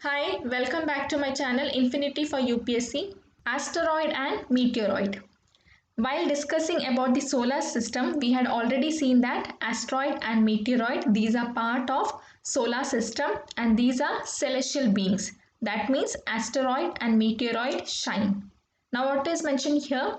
Hi, welcome back to my channel Infinity for UPSC, Asteroid and Meteoroid. While discussing about the solar system, we had already seen that asteroid and meteoroid, these are part of solar system and these are celestial beings. That means asteroid and meteoroid shine. Now what is mentioned here?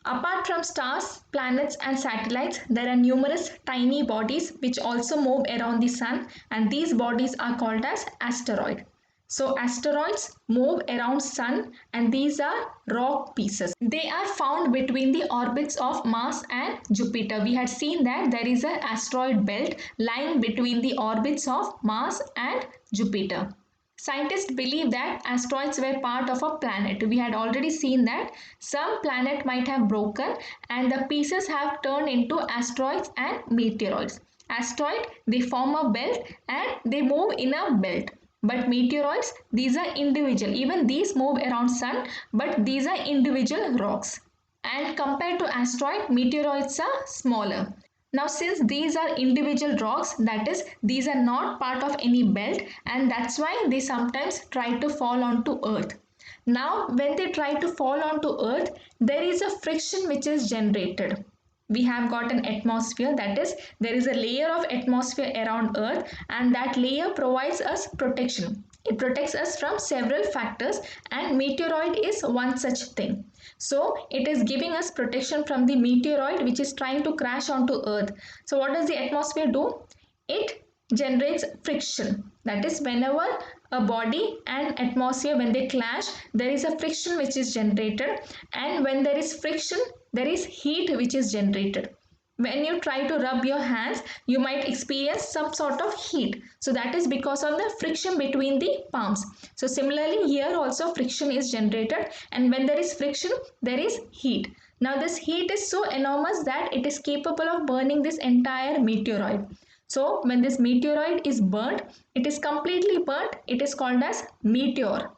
Apart from stars, planets and satellites, there are numerous tiny bodies which also move around the sun and these bodies are called as asteroid. So asteroids move around sun and these are rock pieces. They are found between the orbits of Mars and Jupiter. We had seen that there is an asteroid belt lying between the orbits of Mars and Jupiter. Scientists believe that asteroids were part of a planet. We had already seen that some planet might have broken and the pieces have turned into asteroids and meteoroids. Asteroid, they form a belt and they move in a belt. But meteoroids, these are individual. Even these move around sun, but these are individual rocks. And compared to asteroid, meteoroids are smaller. Now since these are individual rocks, that is, these are not part of any belt and that's why they sometimes try to fall onto earth. Now when they try to fall onto earth, there is a friction which is generated. We have got an atmosphere, that is, there is a layer of atmosphere around earth and that layer provides us protection. It protects us from several factors and meteoroid is one such thing. So it is giving us protection from the meteoroid which is trying to crash onto earth. So what does the atmosphere do? It generates friction. That is, whenever a body and atmosphere, when they clash, there is a friction which is generated, and when there is friction, there is heat which is generated. When you try to rub your hands, you might experience some sort of heat. So that is because of the friction between the palms. So similarly here also friction is generated, and when there is friction, there is heat. Now this heat is so enormous that it is capable of burning this entire meteoroid. So when this meteoroid is burnt, it is completely burnt, it is called as meteor.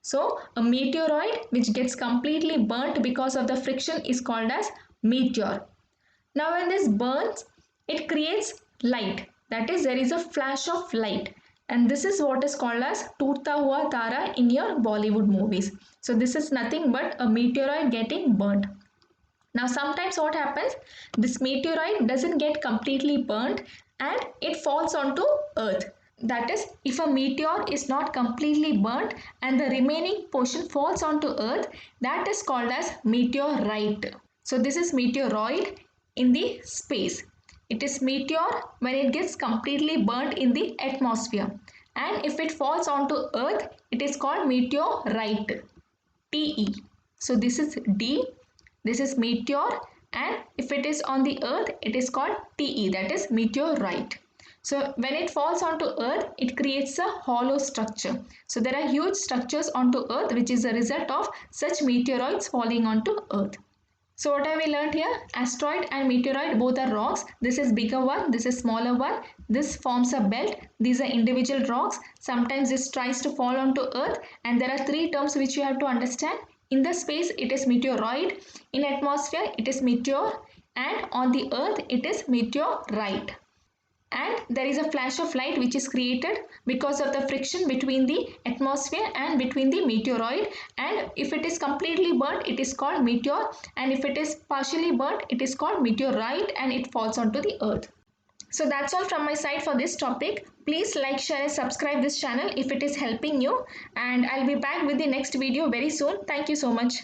So a meteoroid which gets completely burnt because of the friction is called as meteor. Now when this burns, it creates light. That is, there is a flash of light. And this is what is called as Toota Hua Tara in your Bollywood movies. So this is nothing but a meteoroid getting burnt. Now sometimes what happens, this meteoroid doesn't get completely burnt and it falls onto earth. That is, if a meteor is not completely burnt and the remaining portion falls onto earth, that is called as meteorite. So this is meteoroid in the space. It is meteor when it gets completely burnt in the atmosphere. And if it falls onto earth, it is called meteorite. TE. So this is D. This is meteor, and if it is on the earth, it is called TE, that is meteorite. So when it falls onto earth, it creates a hollow structure. So there are huge structures onto earth which is a result of such meteoroids falling onto earth. So what have we learned here? Asteroid and meteoroid both are rocks. This is bigger one, this is smaller one. This forms a belt. These are individual rocks. Sometimes this tries to fall onto earth, and there are three terms which you have to understand. In the space it is meteoroid, in atmosphere it is meteor, and on the earth it is meteorite. And there is a flash of light which is created because of the friction between the atmosphere and between the meteoroid, and if it is completely burnt it is called meteor, and if it is partially burnt it is called meteorite and it falls onto the earth. So that's all from my side for this topic. Please like, share and subscribe this channel if it is helping you, and I'll be back with the next video very soon. Thank you so much.